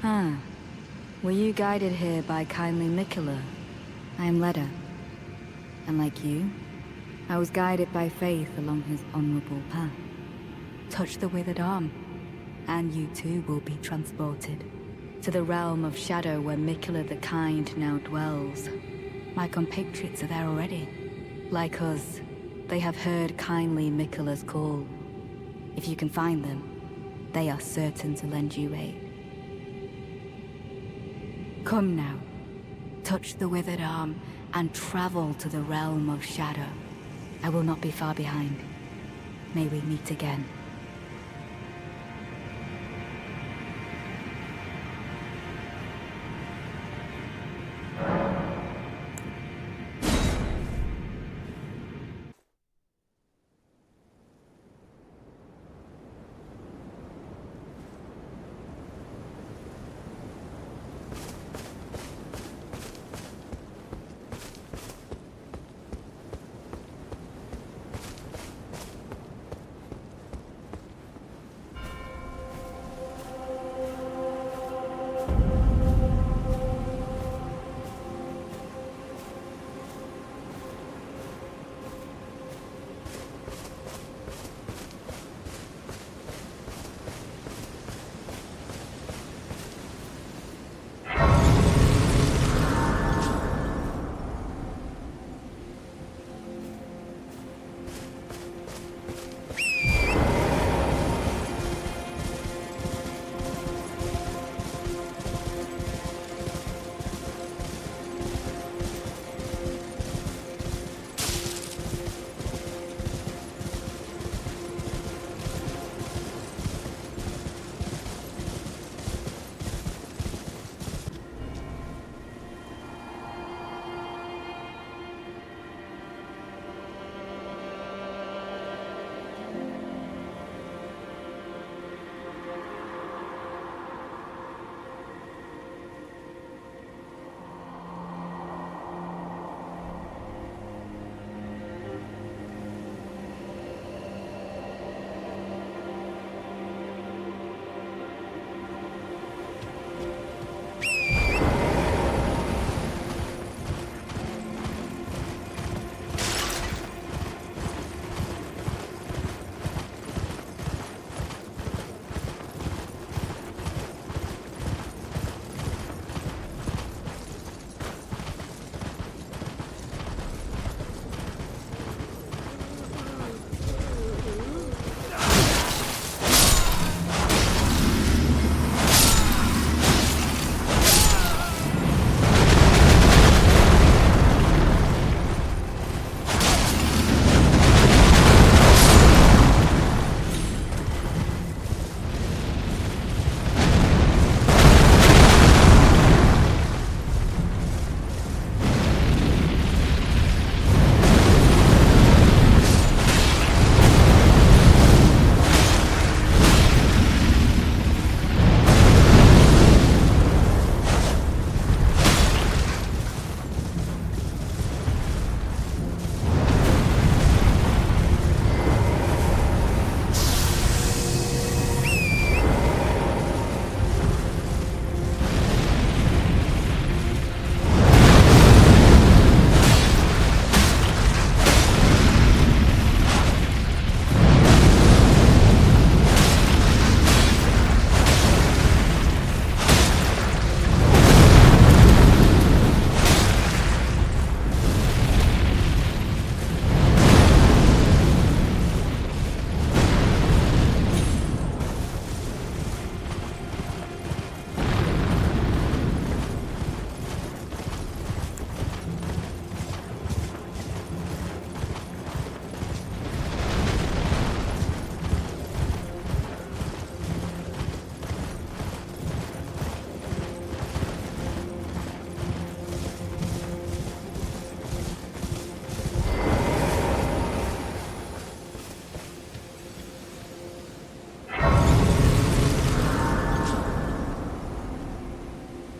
Ah, were you guided here by kindly Miquella? I am Leda, and like you, I was guided by faith along his honorable path. Touch the withered arm, and you too will be transported to the realm of shadow where Miquella the Kind now dwells. My compatriots are there already. Like us, they have heard kindly Miquella's call. If you can find them, they are certain to lend you aid. Come now, touch the withered arm, and travel to the realm of shadow. I will not be far behind. May we meet again.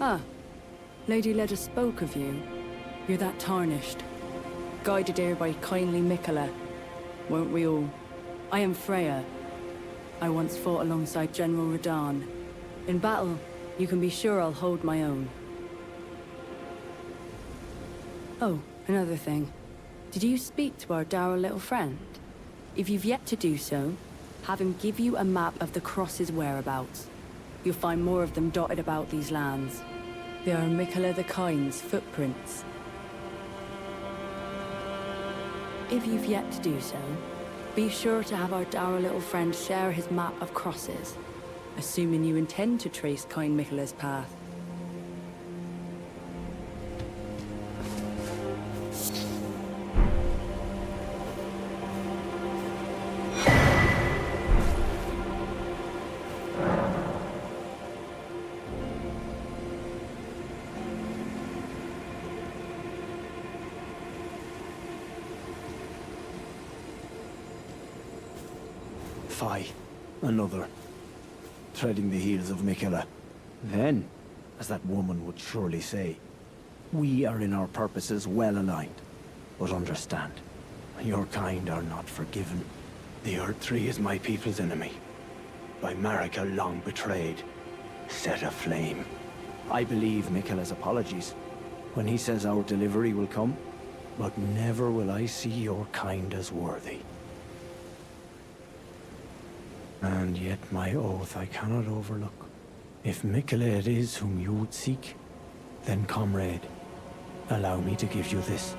Ah, Lady Leda spoke of you. You're that Tarnished. Guided here by kindly Miquella. Weren't we all? I am Freya. I once fought alongside General Radahn. In battle, You can be sure I'll hold my own. Oh, another thing. Did you speak to our dour little friend? If you've yet to do so, have him give you a map of the Cross's whereabouts. You'll find more of them dotted about these lands. They are Miquella the Kind's footprints. If you've yet to do so, be sure to have our dour little friend share his map of crosses, assuming you intend to trace kind Miquella's path. Fie, another. Treading the heels of Miquella. Then, as that woman would surely say, we are in our purposes well aligned. But understand, your kind are not forgiven. The Earth Tree is my people's enemy. By Marika long betrayed, set aflame. I believe Miquella's apologies when he says our delivery will come, but never will I see your kind as worthy. And yet my oath I cannot overlook. If Miquella it is whom you would seek, then comrade, allow me to give you this.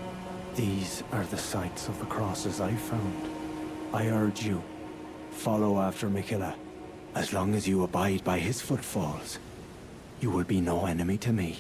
These are the sites of the crosses I found. I urge you, follow after Miquella. As long as you abide by his footfalls, you will be no enemy to me.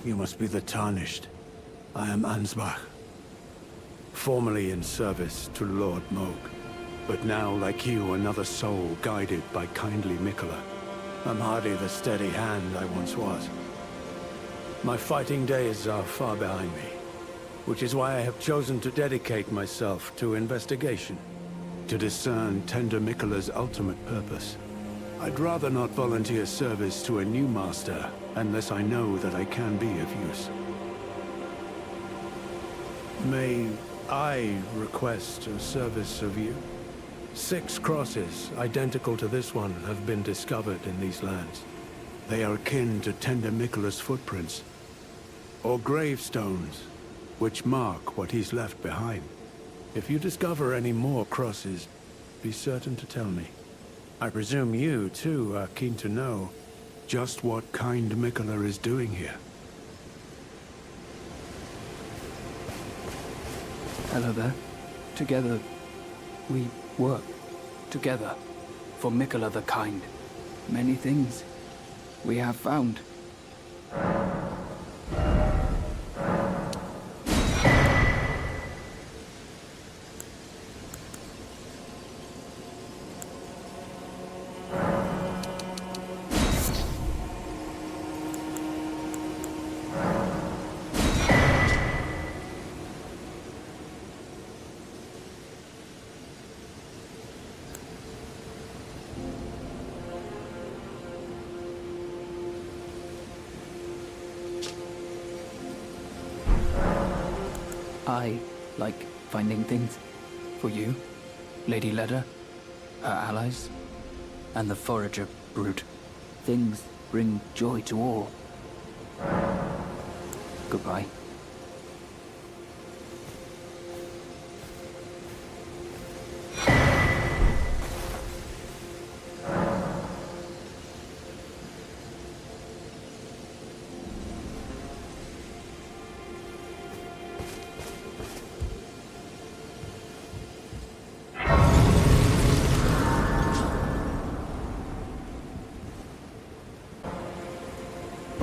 You must be the Tarnished. I am Ansbach. Formerly in service to Lord Moog, but now, like you, another soul guided by kindly Miquella. I'm hardly the steady hand I once was. My fighting days are far behind me, which is why I have chosen to dedicate myself to investigation, to discern tender Miquella's ultimate purpose. I'd rather not volunteer service to a new master unless I know that I can be of use. May I request a service of you? 6 crosses identical to this one have been discovered in these lands. They are akin to tender Miquella's footprints, or gravestones, which mark what he's left behind. If you discover any more crosses, be certain to tell me. I presume you, too, are keen to know just what kind Miquella is doing here. Hello there. Together, we work. Together. For Miquella the Kind. Many things we have found. I like finding things. For you, Lady Leda, her allies, and the forager brute. Things bring joy to all. Goodbye.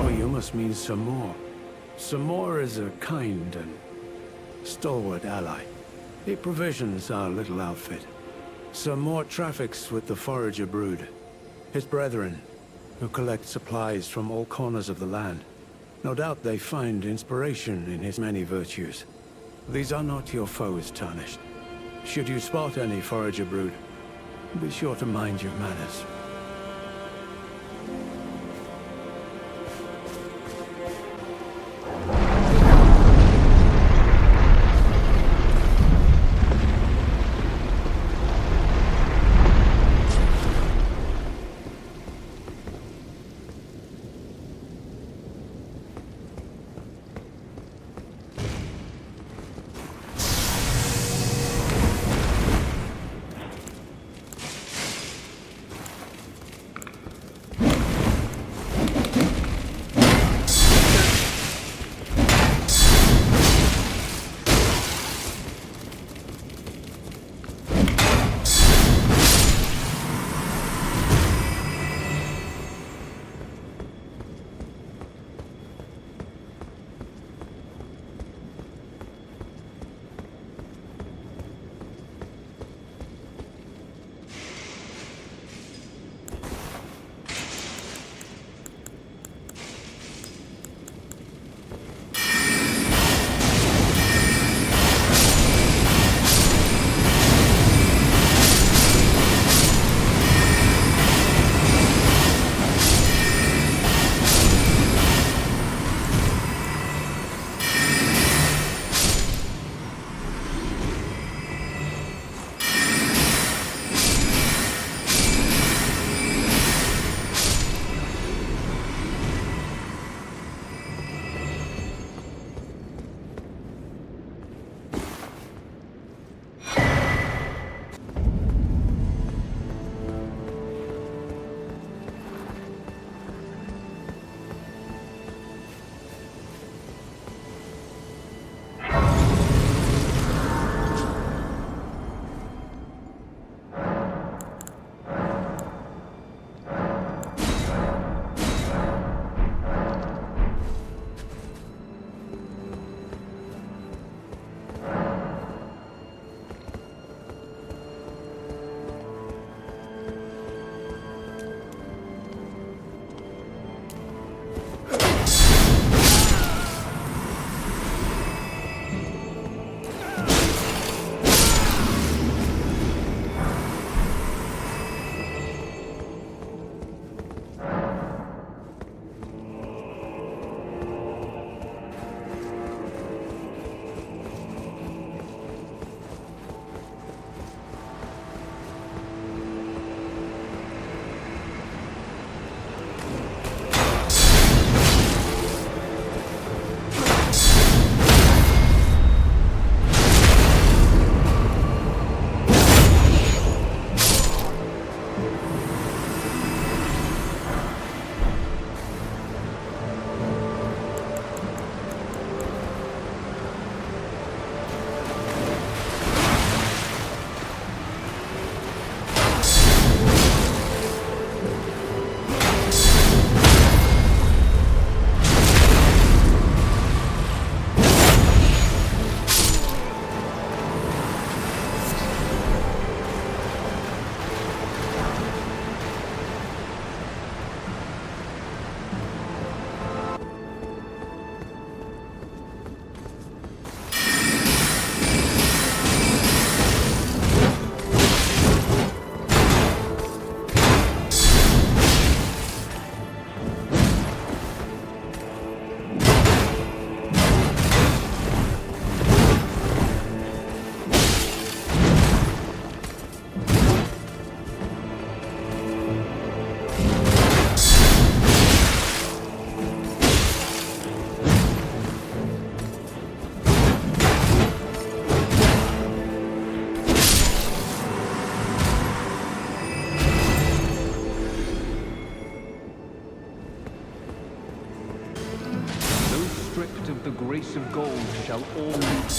Oh, you must mean Samor. Samor is a kind and stalwart ally. He provisions our little outfit. Samor traffics with the Forager brood, his brethren, who collect supplies from all corners of the land. No doubt they find inspiration in his many virtues. These are not your foes, Tarnished. Should you spot any Forager brood, be sure to mind your manners. grace of gold shall all meet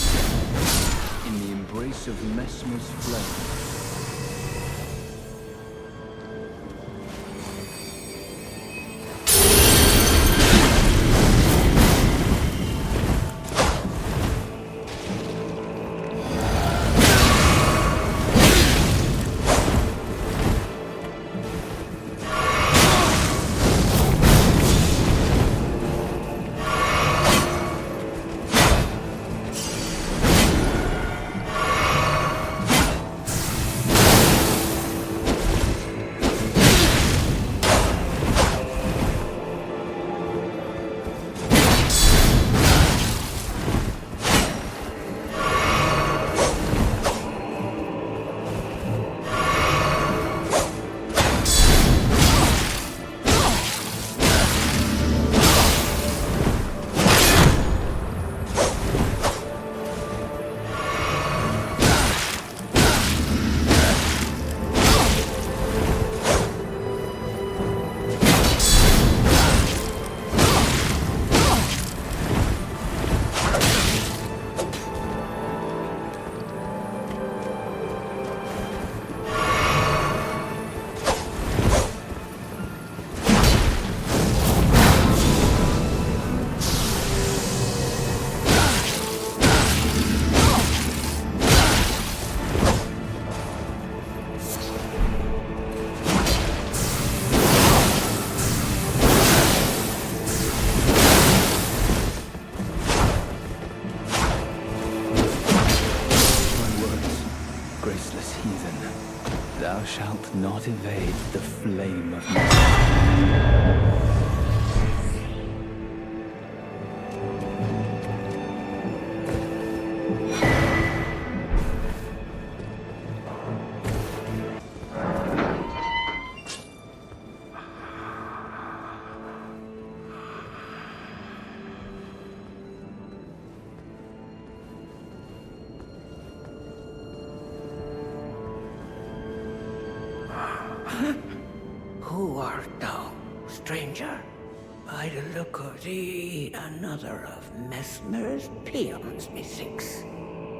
in the embrace of Messmer's flame. Graceless heathen, thou shalt not evade the flame of my... Who art thou, stranger? By the look of thee, another of Messmer's peons, methinks.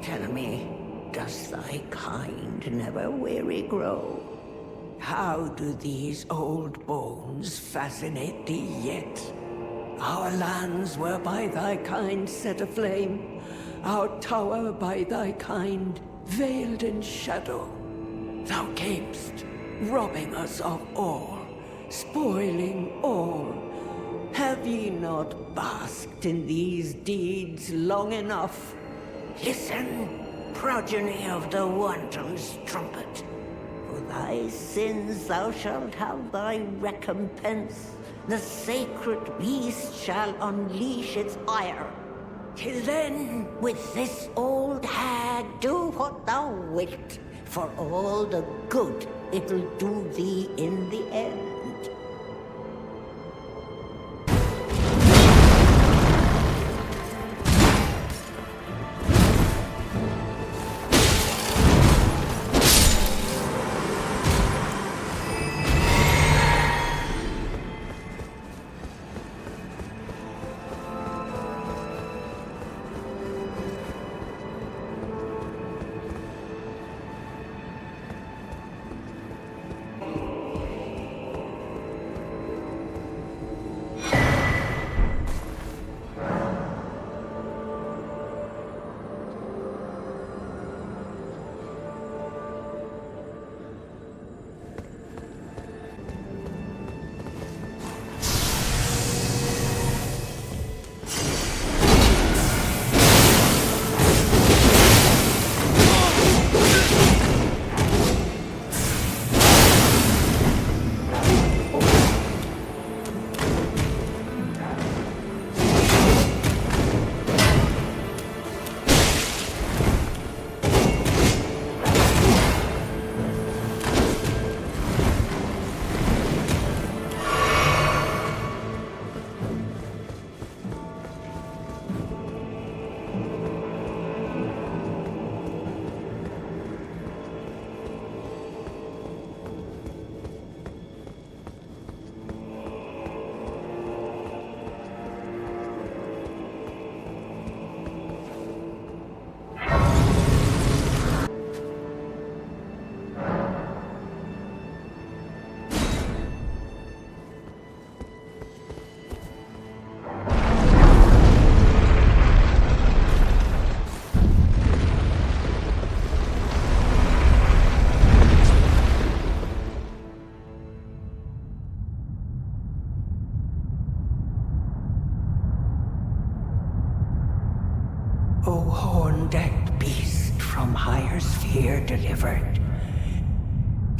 Tell me, does thy kind never weary grow? How do these old bones fascinate thee yet? Our lands were by thy kind set aflame, our tower by thy kind veiled in shadow. Thou camest, robbing us of all, spoiling all. Have ye not basked in these deeds long enough? Listen, progeny of the wanton's trumpet. For thy sins thou shalt have thy recompense. The sacred beast shall unleash its ire. Till then, with this old hag, do what thou wilt, for all the good it'll do thee in the end.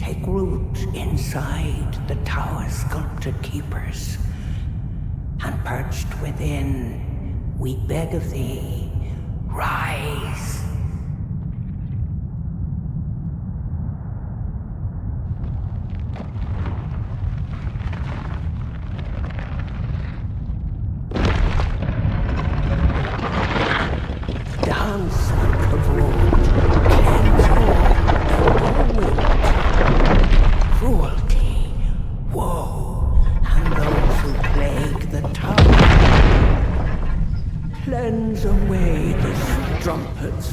take root inside the tower's sculpted keepers. And perched within, we beg of thee, rise. Dance and kavod, cleanse all, cruelty, woe, and those who plague the tower. Cleanse away the strumpet's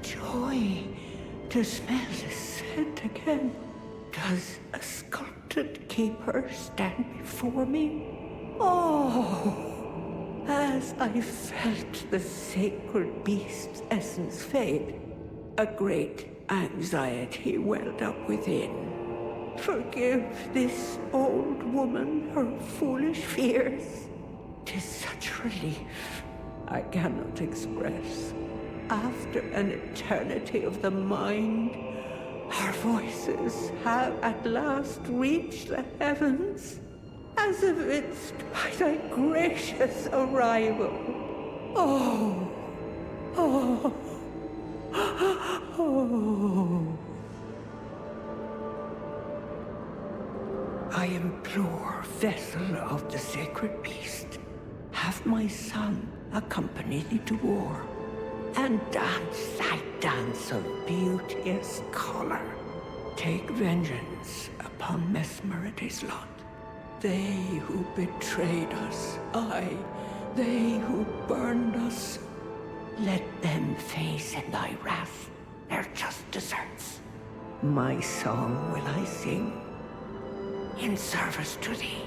joy to smell the scent again. Does a sculpted keeper stand before me? Oh, as I felt the sacred beast's essence fade, a great anxiety welled up within. Forgive this old woman her foolish fears. 'Tis such relief I cannot express. After an eternity of the mind, our voices have at last reached the heavens, as evinced by thy gracious arrival. Oh, oh, oh. I implore, vessel of the sacred beast, have my son accompany thee to war, and dance thy dance of beauteous color. Take vengeance upon Mesmer and his lot. They who betrayed us, aye, they who burned us, let them face in thy wrath their just deserts. My song will I sing in service to thee.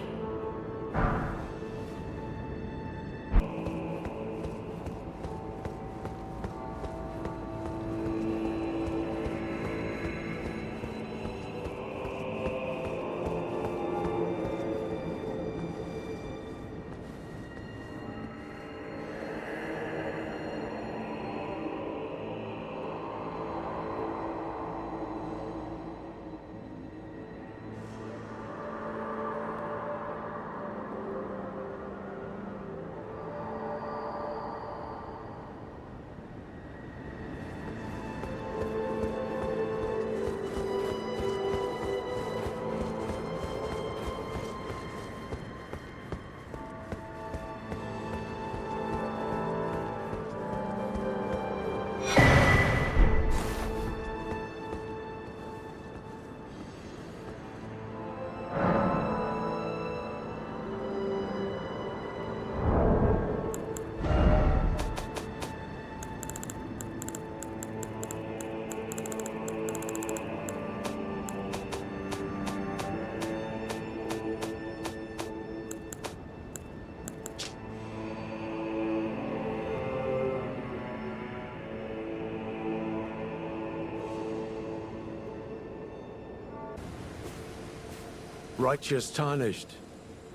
Righteous Tarnished,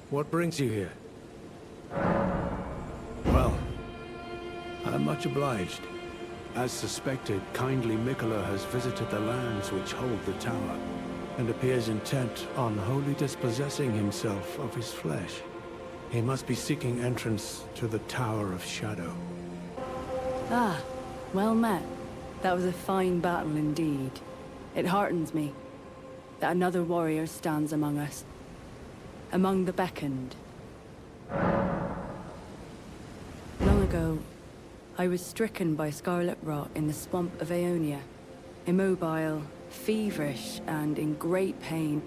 what brings you here? Well, I'm much obliged. As suspected, kindly Miquella has visited the lands which hold the tower, and appears intent on wholly dispossessing himself of his flesh. He must be seeking entrance to the Tower of Shadow. Ah, well met. That was a fine battle indeed. It heartens me that another warrior stands among us, among the beckoned. Long ago, I was stricken by scarlet rot in the swamp of Aeonia. Immobile, feverish, and in great pain,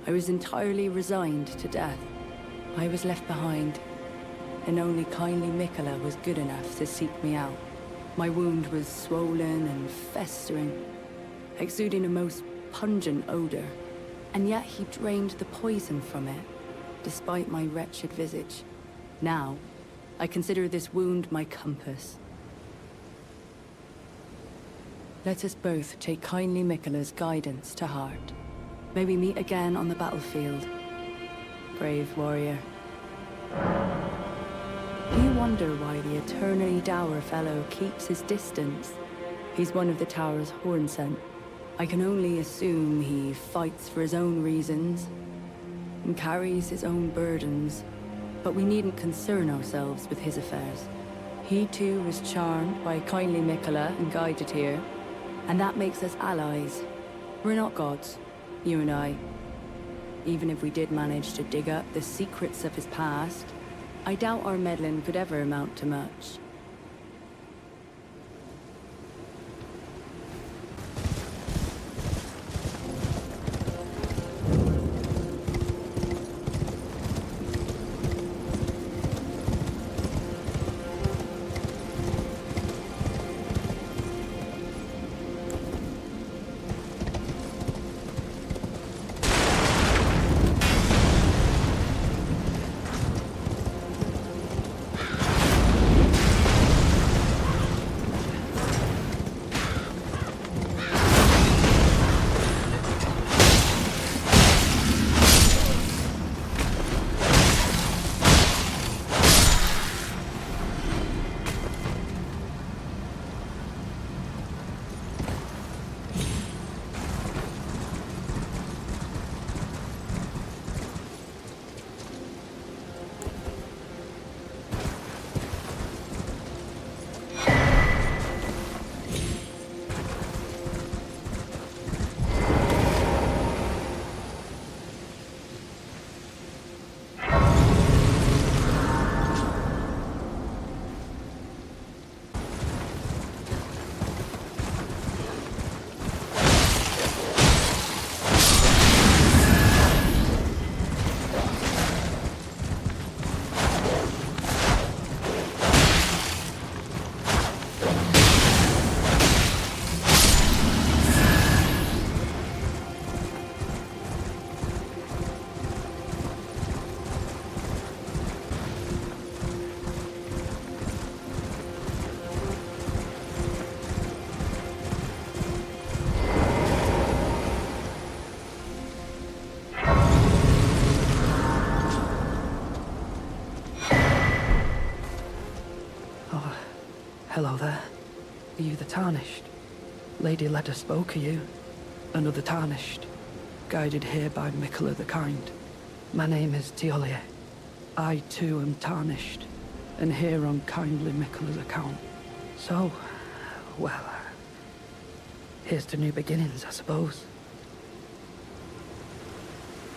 I was entirely resigned to death. I was left behind, and only kindly Miquella was good enough to seek me out. My wound was swollen and festering, exuding a most pungent odor, and yet he drained the poison from it, despite my wretched visage. Now, I consider this wound my compass. Let us both take kindly Miquella's guidance to heart. May we meet again on the battlefield, brave warrior. Do you wonder why the eternally dour fellow keeps his distance? He's one of the tower's horn scent. I can only assume he fights for his own reasons and carries his own burdens, but we needn't concern ourselves with his affairs. He too was charmed by kindly Miquella and guided here, and that makes us allies. We're not gods, you and I. Even if we did manage to dig up the secrets of his past, I doubt our meddling could ever amount to much. Hello there. Are you the Tarnished? Lady Leda spoke of you. Another Tarnished. Guided here by Miquella the Kind. My name is Tiolier. I too am Tarnished, and here on kindly Miquella's account. So, well, here's to new beginnings, I suppose.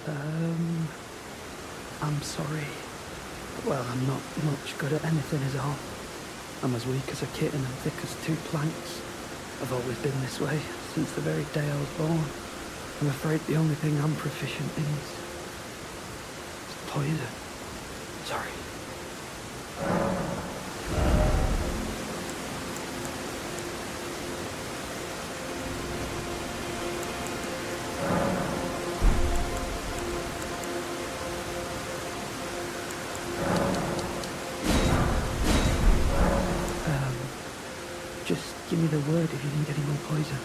I'm sorry. Well, I'm not much good at anything is all. I'm as weak as a kitten and thick as two planks. I've always been this way, since the very day I was born. I'm afraid the only thing I'm proficient in is poison. Sorry. Just give me the word if you need any more poison.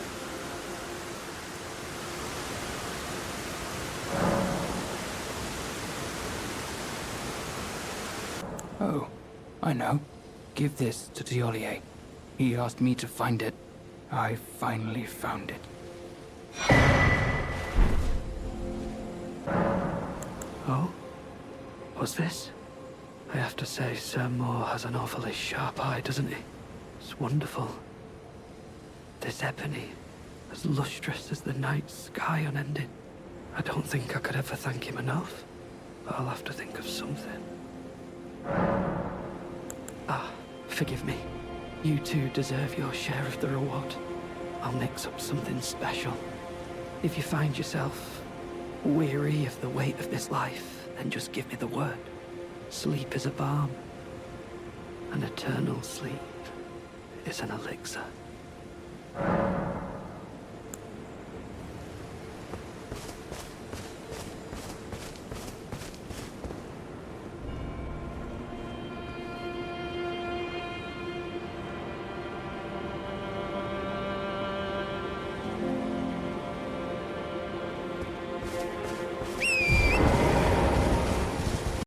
Oh, I know. Give this to Tiolier. He asked me to find it. I finally found it. Oh? What's this? I have to say, Sir Moore has an awfully sharp eye, doesn't he? It's wonderful. This ebony, as lustrous as the night sky unending. I don't think I could ever thank him enough, but I'll have to think of something. Ah, forgive me. You two deserve your share of the reward. I'll mix up something special. If you find yourself weary of the weight of this life, then just give me the word. Sleep is a balm. An eternal sleep is an elixir.